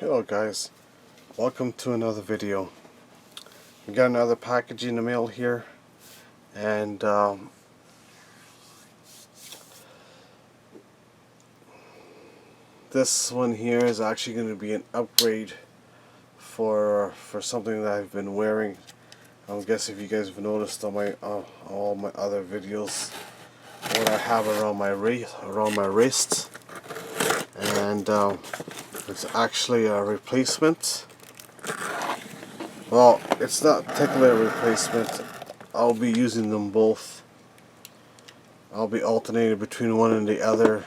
Hello guys, welcome to another video. We got another package in the mail here, and this one here is actually going to be an upgrade for something that I've been wearing. I guess if you guys have noticed on my all my other videos, what I have around my wrist, and it's actually a replacement. Well, it's not technically a replacement. I'll be using them both. I'll be alternating between one and the other.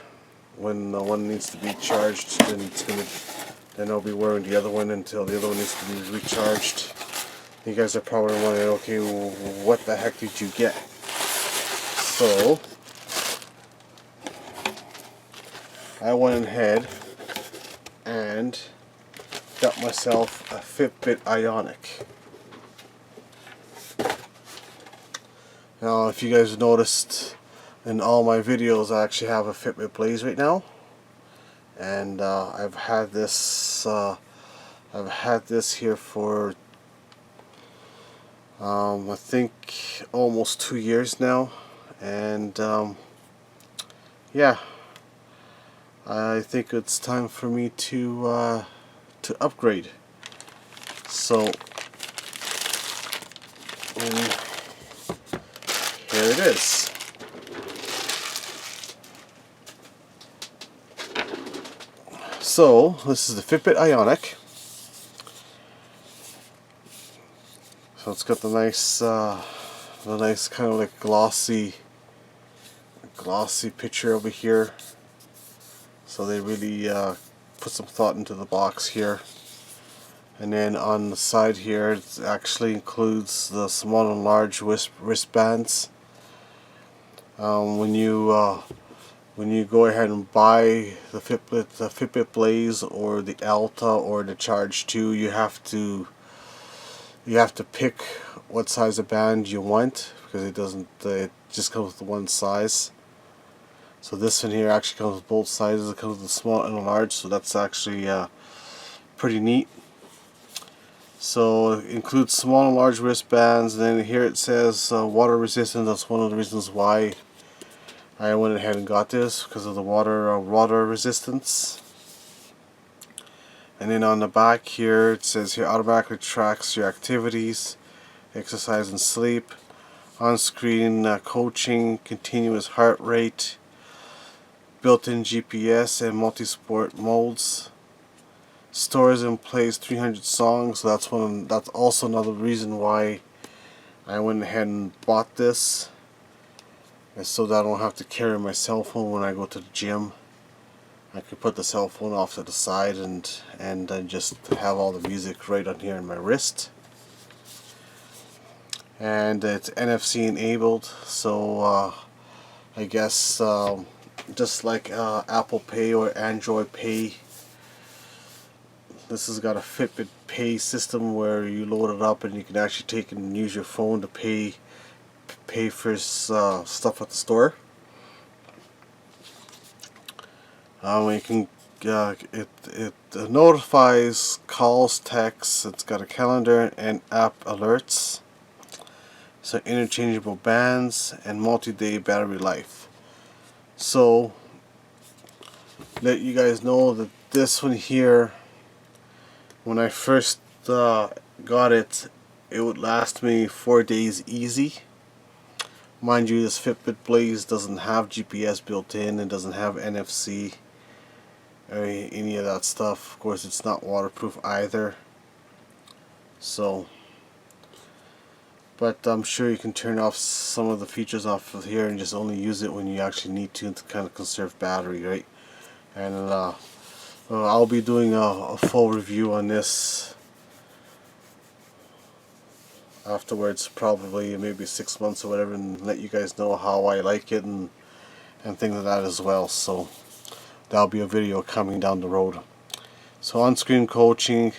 When one needs to be charged, then I'll be wearing the other one until the other one needs to be recharged. You guys are probably wondering, okay, what the heck did you get? So I went ahead and got myself a Fitbit Ionic. Now, if you guys noticed, in all my videos I actually have a Fitbit Blaze right now, and I've had this here for I think almost 2 years now, and yeah, I think it's time for me to upgrade. So here it is. So this is the Fitbit Ionic. So it's got the nice kind of like glossy picture over here. So they really put some thought into the box here. And then on the side here, it actually includes the small and large wristbands. When you go ahead and buy the Fitbit Blaze or the Alta or the Charge 2, you have to pick what size of band you want, because it just comes with one size. So this one here actually comes with both sizes. It comes with the small and the large, so that's actually pretty neat. So it includes small and large wristbands, and then here it says water resistant. That's one of the reasons why I went ahead and got this, because of the water resistance. And then on the back here it says here, automatically tracks your activities, exercise and sleep, on-screen coaching, continuous heart rate, built-in GPS and multi-sport modes, stores and plays 300 songs. So that's also another reason why I went ahead and bought this, is so that I don't have to carry my cell phone when I go to the gym. I could put the cell phone off to the side and just have all the music right on here in my wrist. And it's NFC enabled, so I guess just like Apple Pay or Android Pay, this has got a Fitbit Pay system where you load it up and you can actually take and use your phone to pay for stuff at the store. You can it notifies calls, texts. It's got a calendar and app alerts. So interchangeable bands and multi-day battery life. So let you guys know that this one here, when I first got it, it would last me 4 days easy. Mind you, this Fitbit Blaze doesn't have GPS built in. It doesn't have NFC or any of that stuff. Of course, it's not waterproof either. So, but I'm sure you can turn off some of the features off of here and just only use it when you actually need to kind of conserve battery, right? And I'll be doing a full review on this afterwards, probably maybe 6 months or whatever, and let you guys know how I like it and things like that as well. So that'll be a video coming down the road. So on-screen coaching,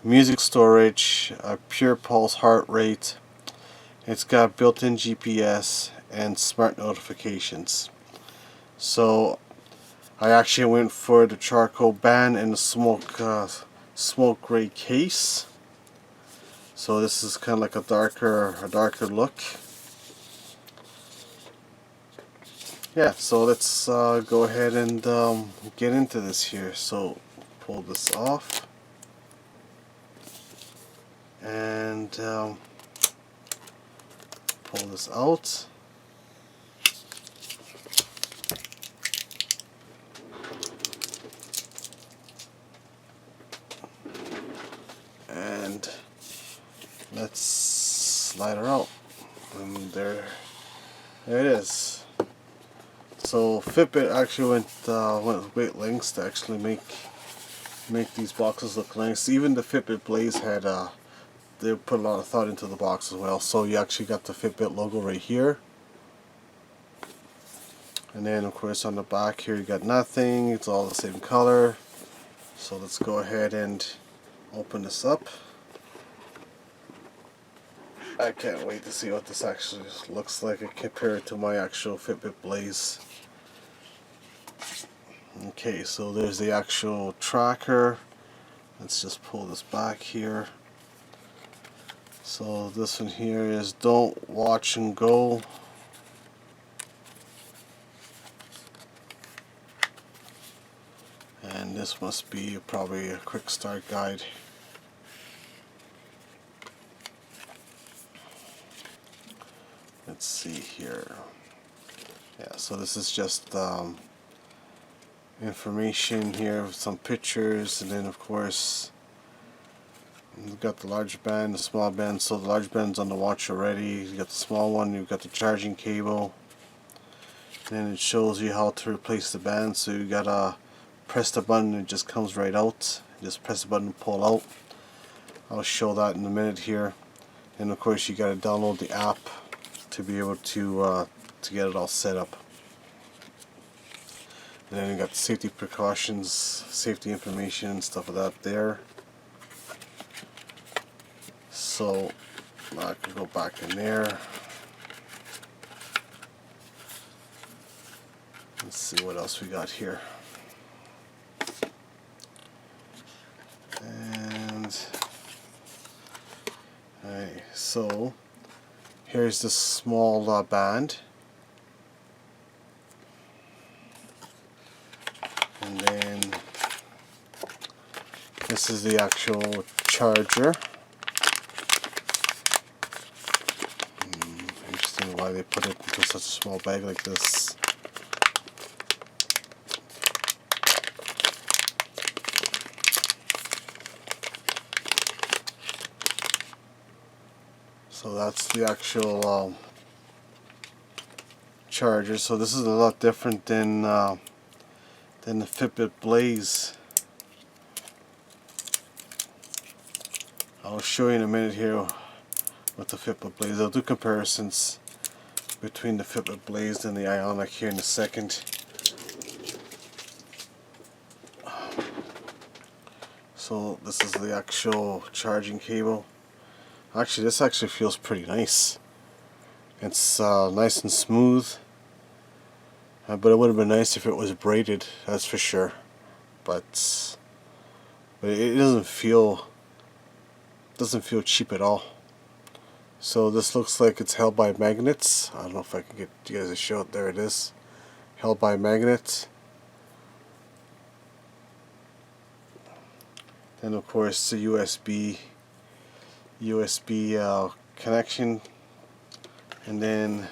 music storage, pure pulse heart rate. It's got built-in GPS and smart notifications. So I actually went for the charcoal band and the smoke gray case. So this is kind of like a darker look. Yeah, so let's go ahead and get into this here. So pull this off and pull this out. And let's slide her out. And there it is. So Fitbit actually went great lengths to actually make these boxes look nice. Even the Fitbit Blaze had they put a lot of thought into the box as well. So you actually got the Fitbit logo right here. And then of course on the back here you got nothing. It's all the same color. So let's go ahead and open this up. I can't wait to see what this actually looks like compared to my actual Fitbit Blaze. Okay, so there's the actual tracker. Let's just pull this back here. So this one here is don't watch and go. And this must be probably a quick start guide. Let's see here. Yeah, so this is just information here with some pictures, and then of course you've got the large band, the small band. So the large band's on the watch already. You got the small one, you've got the charging cable, and then it shows you how to replace the band. So you gotta press the button, it just comes right out. Just press the button and pull out. I'll show that in a minute here. And of course you gotta download the app to be able to get it all set up. And then you got the safety precautions, safety information and stuff like that there. So I can go back in there. Let's see what else we got here. And alright, so here's the small band. And then this is the actual charger. Interesting why they put it into such a small bag like this. So that's the actual charger. So this is a lot different than the Fitbit Blaze. I'll show you in a minute here with the Fitbit Blaze. I'll do comparisons between the Fitbit Blaze and the Ionic here in a second. So this is the actual charging cable. Actually, this actually feels pretty nice. It's nice and smooth. But it would have been nice if it was braided, that's for sure. But it doesn't feel cheap at all. So this looks like it's held by magnets. I don't know if I can get you guys to show it. There it is, held by magnets. Then of course the USB connection, and then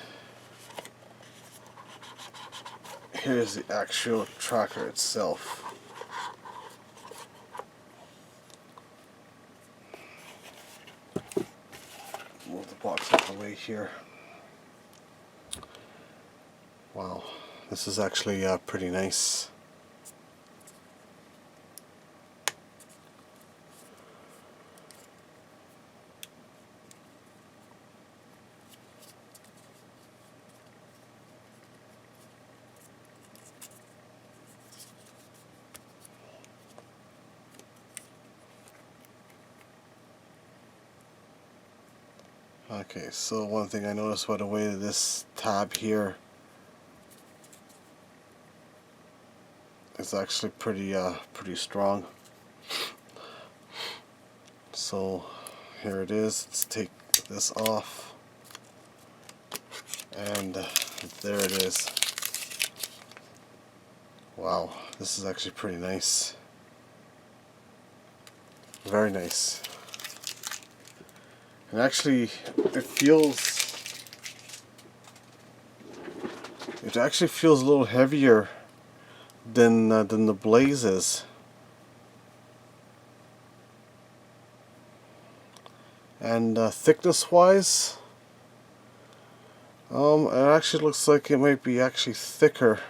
here's the actual tracker itself. Move the box out of the way here. Wow, this is actually pretty nice. Okay, so one thing I noticed by the way that this tab here is actually pretty strong. So here it is. Let's take this off, and there it is. Wow, this is actually pretty nice. Very nice. And actually, it actually feels a little heavier than the Blaze is. And thickness wise, it actually looks like it might be actually thicker.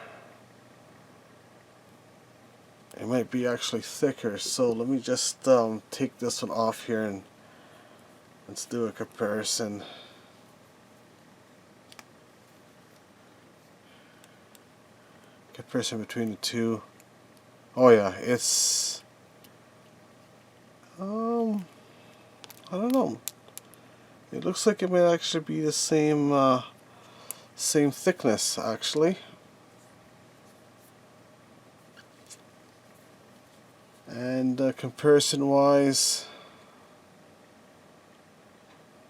It might be actually thicker. So let me just take this one off here and let's do a comparison. Comparison between the two. Oh yeah, it's I don't know. It looks like it might actually be the same thickness actually. And comparison wise,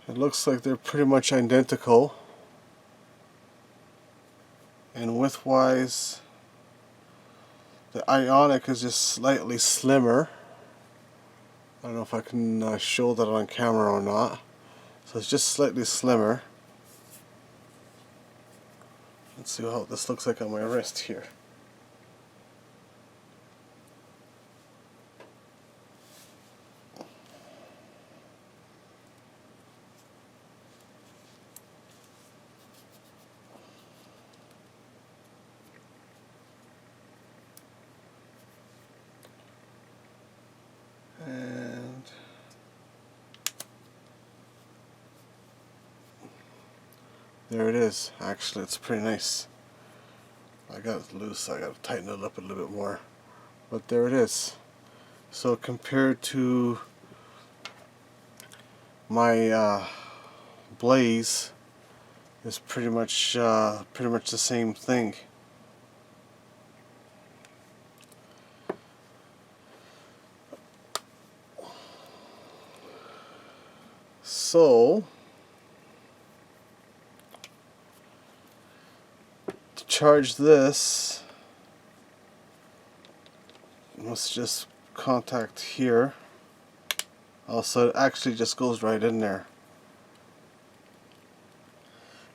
it looks like they're pretty much identical. And width wise, the Ionic is just slightly slimmer. I don't know if I can show that on camera or not. So it's just slightly slimmer. Let's see how this looks like on my wrist here. And there it is. Actually, it's pretty nice. I got it loose, I got to tighten it up a little bit more. But there it is. So compared to my Blaze, it's pretty much the same thing. So to charge this, let's just contact here. Also, it actually just goes right in there.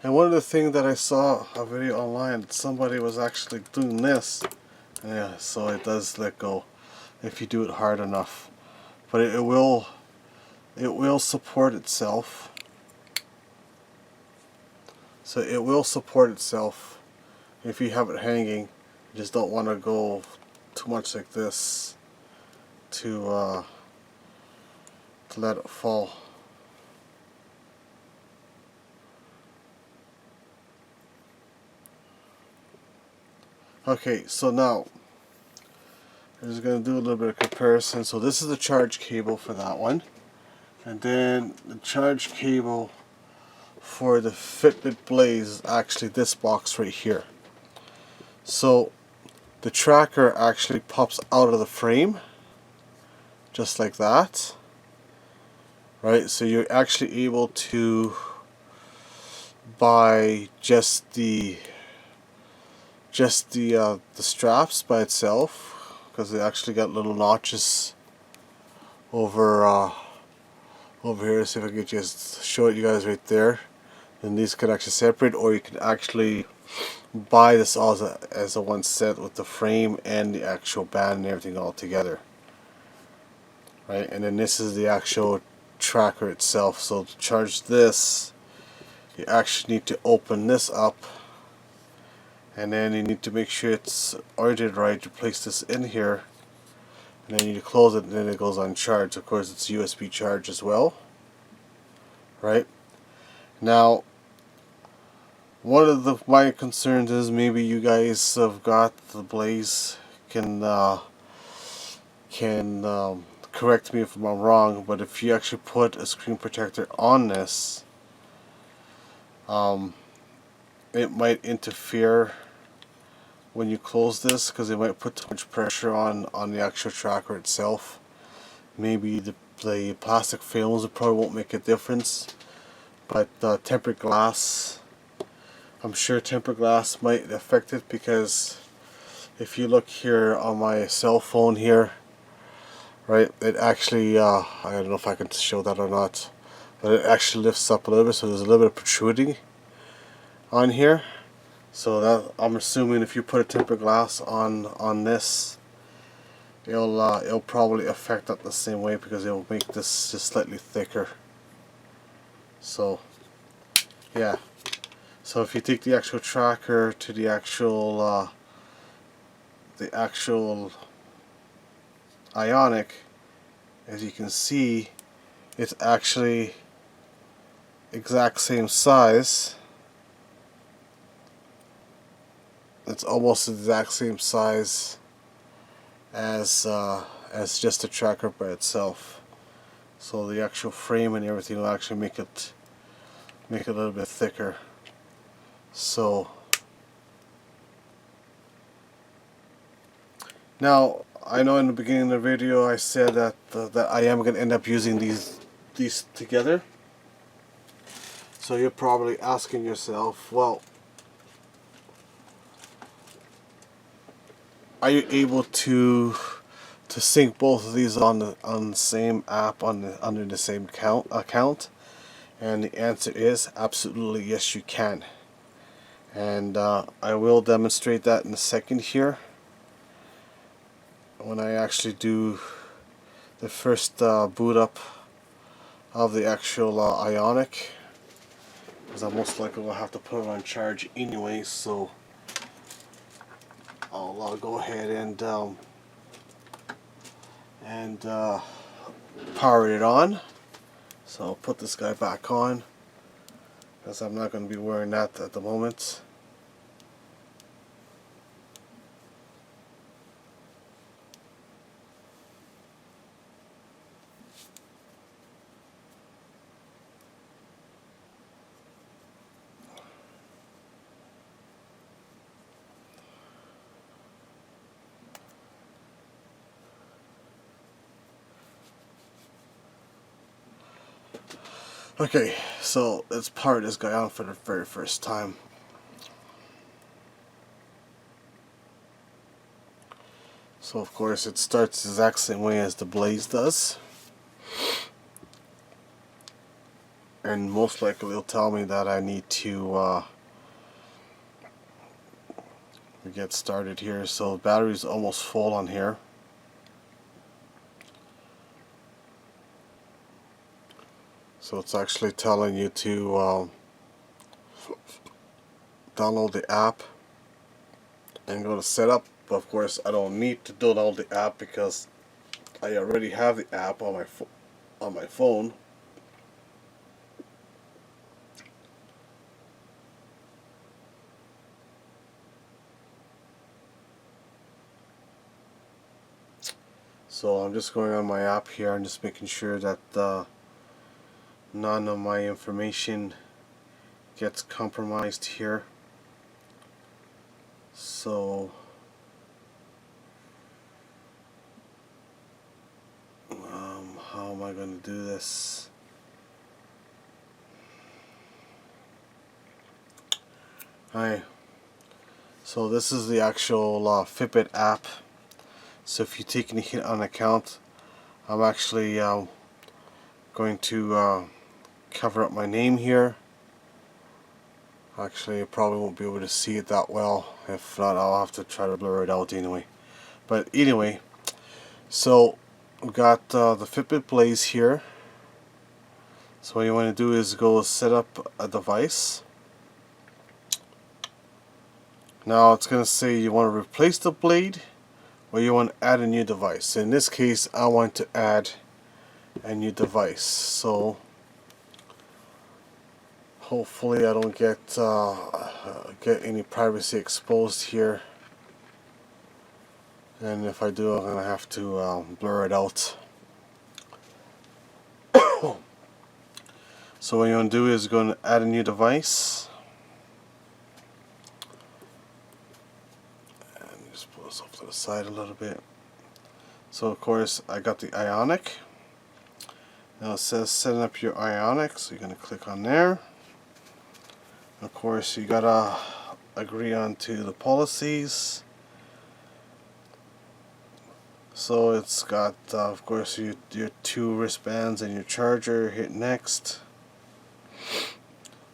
And one of the things that I saw a video online, somebody was actually doing this. Yeah, so it does let go if you do it hard enough. But it will support itself. So it will support itself if you have it hanging. You just don't want to go too much like this to let it fall. Okay, so now I'm just going to do a little bit of comparison. So this is the charge cable for that one, and then the charge cable for the Fitbit Blaze is actually this box right here. So the tracker actually pops out of the frame just like that, right? So you're actually able to buy just the straps by itself, because they actually got little notches over here. See if I can just show it you guys right there. And these can actually separate, or you can actually buy this all as a one set with the frame and the actual band and everything all together, right? And then this is the actual tracker itself. So to charge this, you actually need to open this up, and then you need to make sure it's oriented right. You place this in here, and then you need to close it, and then it goes on charge. Of course, it's USB charge as well, right? Now, one of my concerns is maybe you guys have got the Blaze can correct me if I'm wrong, but if you actually put a screen protector on this, it might interfere when you close this, because it might put too much pressure on the actual tracker itself. Maybe the plastic films probably won't make a difference, but tempered glass, I'm sure tempered glass might affect it, because if you look here on my cell phone here, right, it actually, I don't know if I can show that or not, but it actually lifts up a little bit, so there's a little bit of protruding on here. So that, I'm assuming if you put a tempered glass on this, it'll probably affect that the same way, because it'll make this just slightly thicker. So yeah, so if you take the actual tracker to the actual Ionic, as you can see, it's actually exact same size. It's almost the exact same size as just the tracker by itself. So the actual frame and everything will actually make it a little bit thicker. So now, I know in the beginning of the video I said that I am going to end up using these together. So you're probably asking yourself, well, are you able to sync both of these on the same app under the same account? And the answer is absolutely yes, you can. And I will demonstrate that in a second here, when I actually do the first boot up of the actual Ionic, because I most likely will have to put it on charge anyway. So I'll go ahead and power it on. So I'll put this guy back on, because I'm not going to be wearing that at the moment. Okay, so let's power this guy on for the very first time. So of course it starts the exact same way as the Blaze does, and most likely it'll tell me that I need to get started here. So the battery's almost full on here. So it's actually telling you to download the app and go to setup. But of course I don't need to download the app, because I already have the app on my phone. So I'm just going on my app here and just making sure that none of my information gets compromised here. So how am I going to do this? Hi. So this is the actual Fitbit app. So if you take any hit on account, I'm actually going to cover up my name here. Actually, I probably won't be able to see it that well. If not, I'll have to try to blur it out anyway. But anyway, so we've got the Fitbit Blaze here. So what you want to do is go set up a device. Now it's going to say you want to replace the blade, or you want to add a new device. In this case, I want to add a new device. So hopefully I don't get any privacy exposed here. And if I do, I'm going to have to blur it out. So what you want to do is go and add a new device. aside a little bit. So of course I got the Ionic. Now it says setting up your Ionic, so you're going to click on there. Of course you gotta agree on to the policies. So it's got of course your 2 wristbands and your charger. Hit next.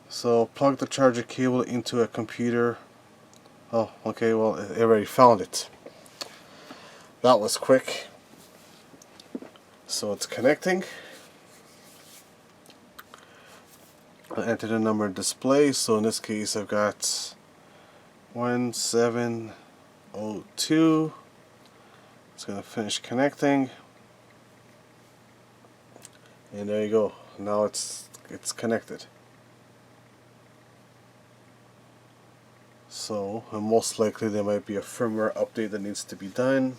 So plug the charger cable into a computer. Oh, okay, well it already found it. That was quick. So it's connecting. I enter the number display, so in this case I've got 1702. It's going to finish connecting. And there you go. Now it's connected. So, and most likely there might be a firmware update that needs to be done.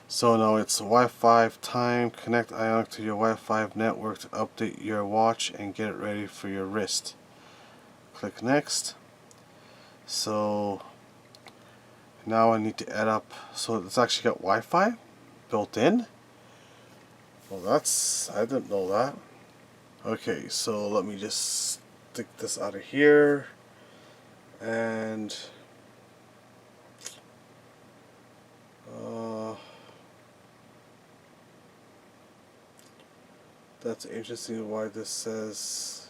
So now it's Wi-Fi time. Connect Ionic to your Wi-Fi network to update your watch and get it ready for your wrist. Click next. So now I need to add up. So it's actually got Wi-Fi built in. Well, I didn't know that. Okay, so let me just stick this out of here. And that's interesting why this says,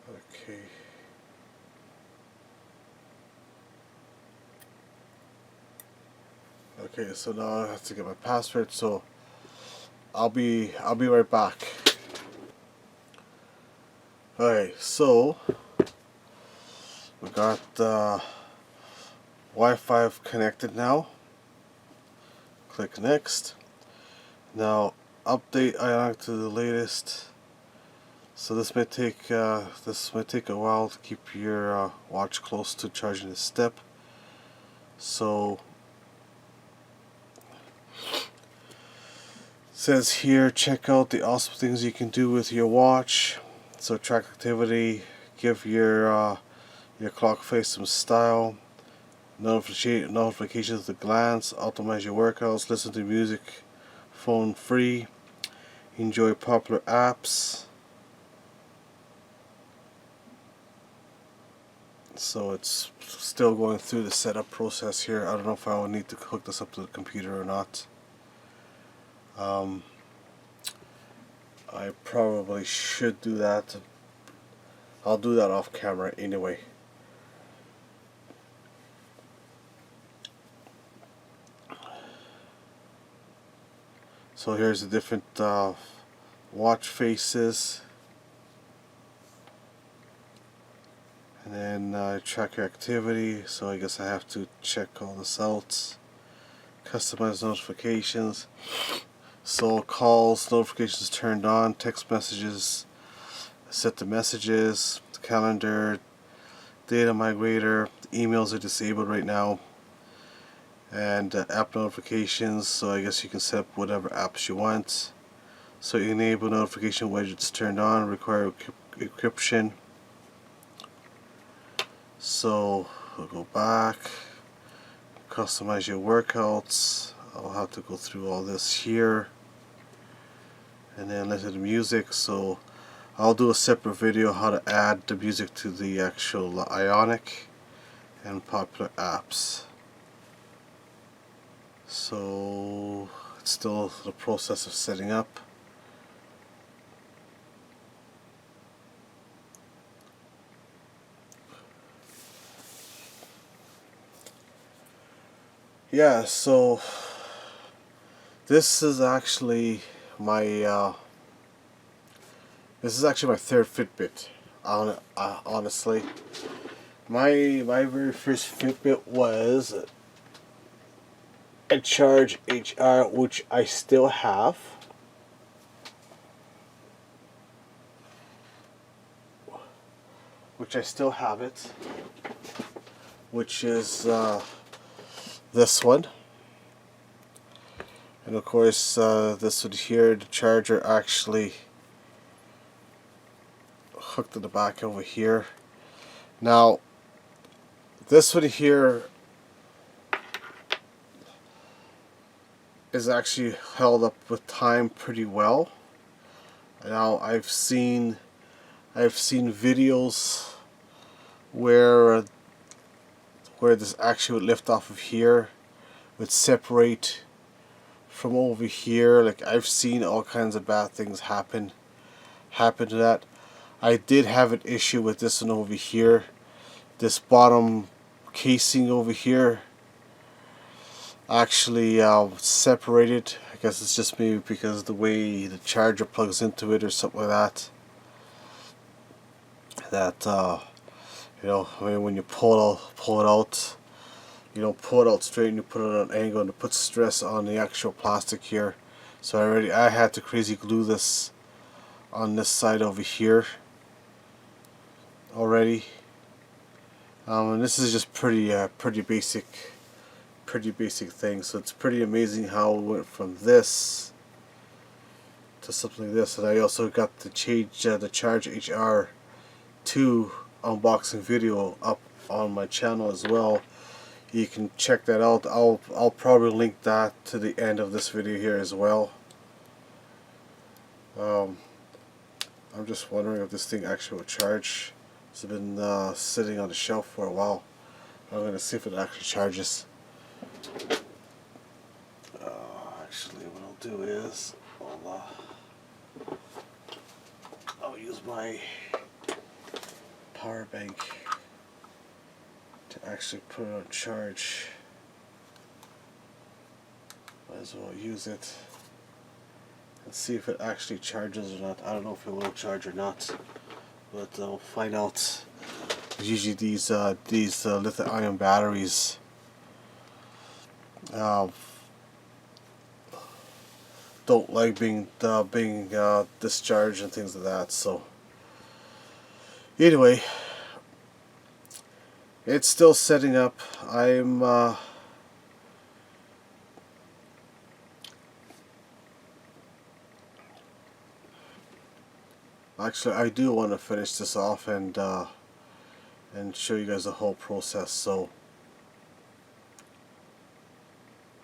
okay. Okay, so now I have to get my password, so I'll be right back. Okay, so we got Wi-Fi connected now. Click next. Now update Ionic to the latest. So this may take a while to keep your watch close to charging the step. So it says here, check out the awesome things you can do with your watch. So track activity, give your clock face some style, notifications at a glance, optimize your workouts, listen to music phone free, enjoy popular apps. So it's still going through the setup process here. I don't know if I will need to hook this up to the computer or not. I probably should do that. I'll do that off camera anyway. So here's the different watch faces. And then track your activity, so I guess I have to check all this out. Customize notifications. So calls, notifications turned on, text messages, set the messages, calendar, data migrator, emails are disabled right now, and app notifications, so I guess you can set up whatever apps you want. So enable notification widgets turned on, require encryption. So we'll go back, customize your workouts. I'll have to go through all this here, and then listen to the music. So I'll do a separate video how to add the music to the actual Ionic and popular apps. So it's still the process of setting up. Yeah, so this is actually my third Fitbit. Honestly, my very first Fitbit was a Charge HR, which I still have. Which is this one. And of course this one here, the charger actually hooked to the back over here. Now this one here, is actually held up with time pretty well. Now I've seen videos where this actually would lift off of here, would separate from over here. Like, I've seen all kinds of bad things happen to that. I did have an issue with this one over here. This bottom casing over here actually separated. I guess it's just maybe because of the way the charger plugs into it or something like that. You know, I mean, when you pull it out, you don't pull it out straight and you put it on an angle, and it puts stress on the actual plastic here. So I had to crazy glue this on this side over here already. And this is just pretty basic thing. So it's pretty amazing how it went from this to something like this. And I also got the Charge HR 2 unboxing video up on my channel as well. You can check that out. I'll probably link that to the end of this video here as well. I'm just wondering if this thing actually will charge. It's been sitting on the shelf for a while. I'm going to see if it actually charges. Actually, what I'll do is I'll use my power bank to actually put it on charge. Might as well use it and see if it actually charges or not. I don't know if it will charge or not, but I'll find out. Usually these lithium-ion batteries don't like being discharged and things like that. So anyway, it's still setting up. I'm actually, I do want to finish this off and show you guys the whole process. So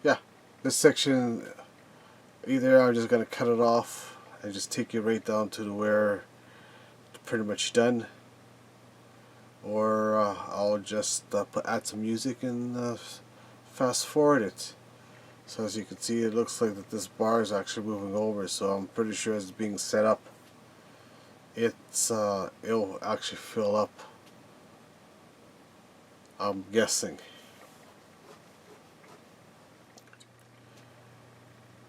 yeah, this section, either I'm just going to cut it off and just take you right down to where it's pretty much done, or I'll just add some music and fast forward it. So as you can see, it looks like that this bar is actually moving over, so I'm pretty sure it's being set up. It'll actually fill up, I'm guessing.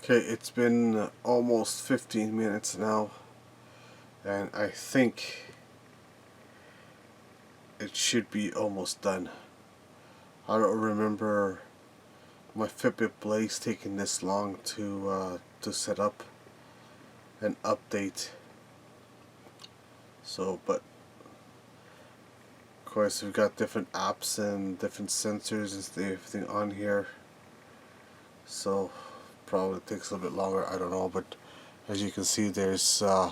Okay, it's been almost 15 minutes now, and I think it should be almost done. I don't remember my Fitbit Blaze taking this long to set up and update. So, but of course we've got different apps and different sensors and everything on here, so probably takes a little bit longer, I don't know. But as you can see, there's I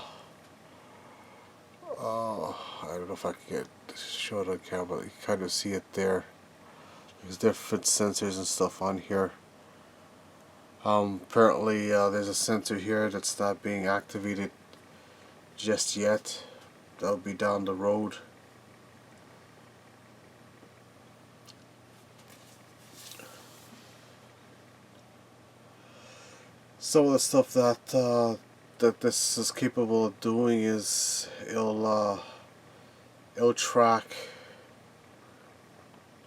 don't know if I can show it on camera, but you kind of see it there. There's different sensors and stuff on here. Apparently there's a sensor here that's not being activated just yet. That'll be down the road. Some of the stuff that this is capable of doing is it'll track.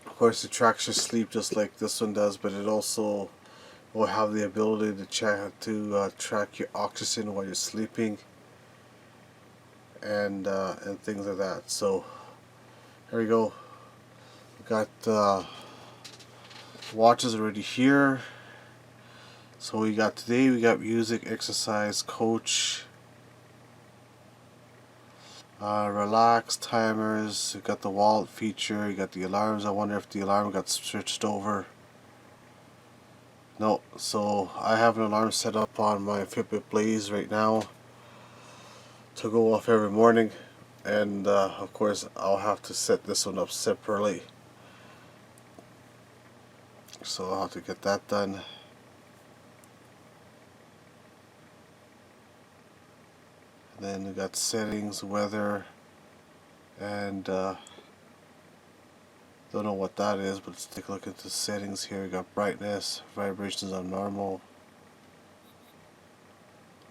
Of course, it tracks your sleep just like this one does, but it also will have the ability to track your oxygen while you're sleeping, and things like that. So here we go. We got watches already here. So we got music, exercise, coach, relax, timers. We got the wallet feature. You got the alarms. I wonder if the alarm got switched over. No, so I have an alarm set up on my Fitbit Blaze right now to go off every morning, and of course I'll have to set this one up separately, so I'll have to get that done. Then we got settings, weather, and don't know what that is, but let's take a look at the settings here. We got brightness, vibrations on normal.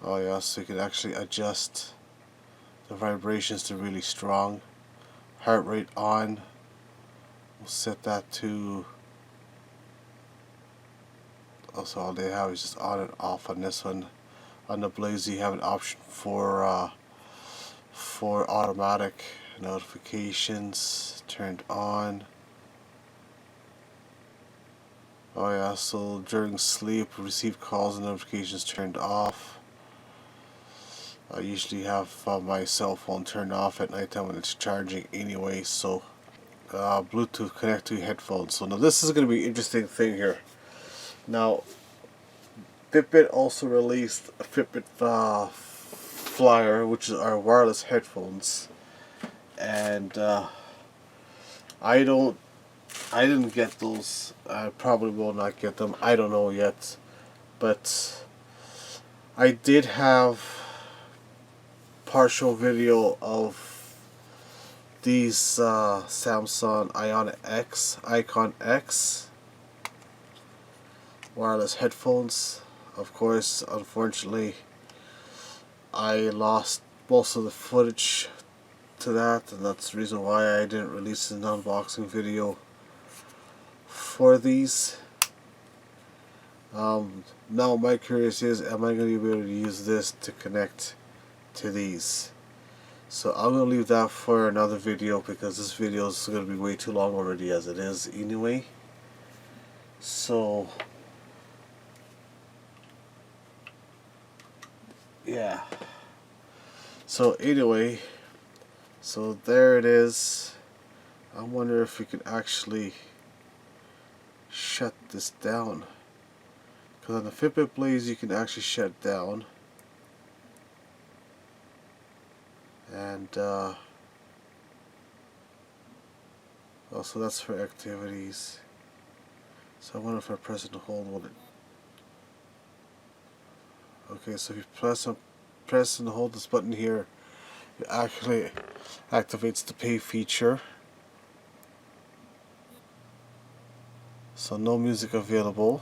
Oh yeah, so you can actually adjust the vibrations to really strong. Heart rate on. We'll set that to. Also, all they have is just on and off on this one. On the Blaze, you have an option for automatic notifications turned on. Oh yeah, so during sleep, receive calls and notifications turned off. I usually have my cell phone turned off at nighttime when it's charging anyway. So Bluetooth connect to headphones. So now this is going to be an interesting thing here. Now Fitbit also released a Fitbit Flyer, which is our wireless headphones, and I didn't get those. I probably will not get them. I don't know yet, but I did have partial video of these Samsung Icon X wireless headphones. Of course, unfortunately, I lost most of the footage to that, and that's the reason why I didn't release an unboxing video for these. Now my curious is, am I going to be able to use this to connect to these? So I'm going to leave that for another video, because this video is going to be way too long already as it is anyway. So yeah, so anyway, so there it is. I wonder if we could actually shut this down, because on the Fitbit Blaze you can actually shut down, and also that's for activities. So I wonder if I press and hold, will it? Okay, so if you press and hold this button here, it actually activates the pay feature. So no music available,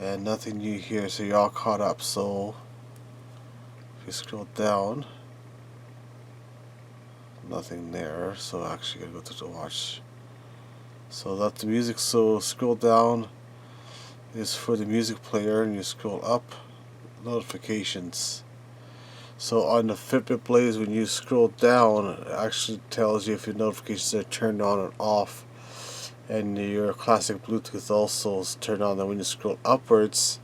and nothing new here, so you're all caught up. So if you scroll down, nothing there, so actually gotta go to the watch. So that's the music. So scroll down is for the music player, and you scroll up, notifications. So on the Fitbit Blaze, when you scroll down, it actually tells you if your notifications are turned on or off, and your classic Bluetooth also is turned on. Then when you scroll upwards,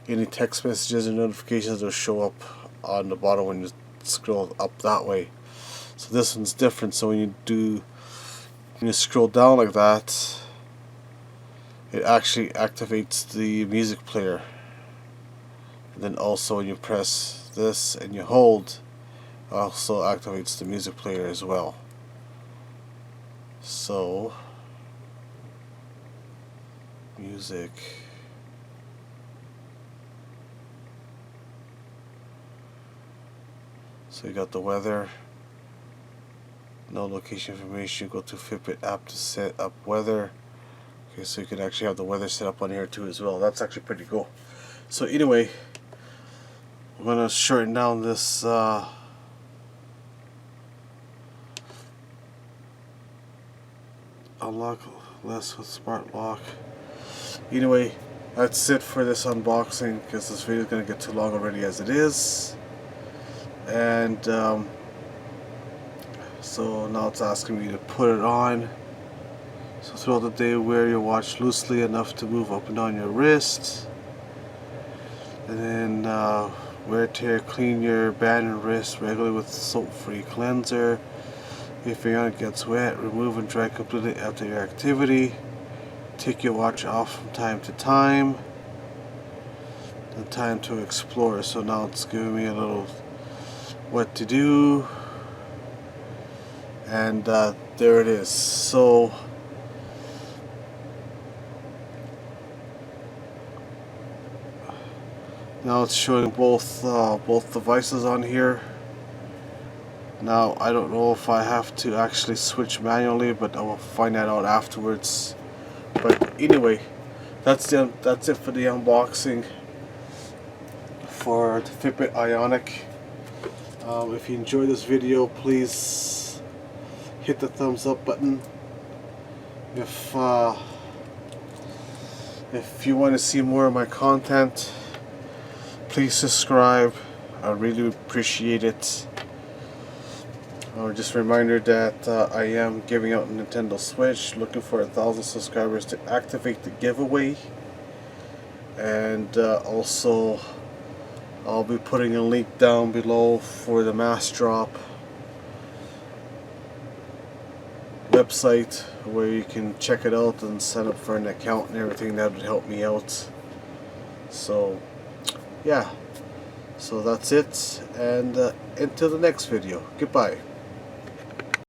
any text messages and notifications will show up on the bottom when you scroll up that way. So this one's different. So when you scroll down like that, it actually activates the music player. And then also when you press this and you hold, it also activates the music player as well. So music. So you got the weather. No location information. Go to Fitbit app to set up weather. Okay, so you can actually have the weather set up on here too as well. That's actually pretty cool. So anyway, I'm gonna shorten down this unlock less with smart lock. Anyway, that's it for this unboxing, because this video is gonna get too long already as it is. And so now it's asking me to put it on. So throughout the day, wear your watch loosely enough to move up and down your wrist. And then wear, tear, clean your band and wrist regularly with soap-free cleanser. If your yarn gets wet, remove and dry completely after your activity. Take your watch off from time to time. And time to explore. So now it's giving me a little what to do. And there it is. So Now it's showing both devices on here. Now I don't know if I have to actually switch manually, but I will find that out afterwards. But anyway, that's it for the unboxing for the Fitbit Ionic. If you enjoyed this video, please hit the thumbs up button. If you want to see more of my content, please subscribe. I really appreciate it. Just a reminder that I am giving out a Nintendo Switch, looking for 1,000 subscribers to activate the giveaway. And also I'll be putting a link down below for the Massdrop website where you can check it out and sign up for an account and everything. That would help me out. So yeah, so that's it, and until the next video, goodbye.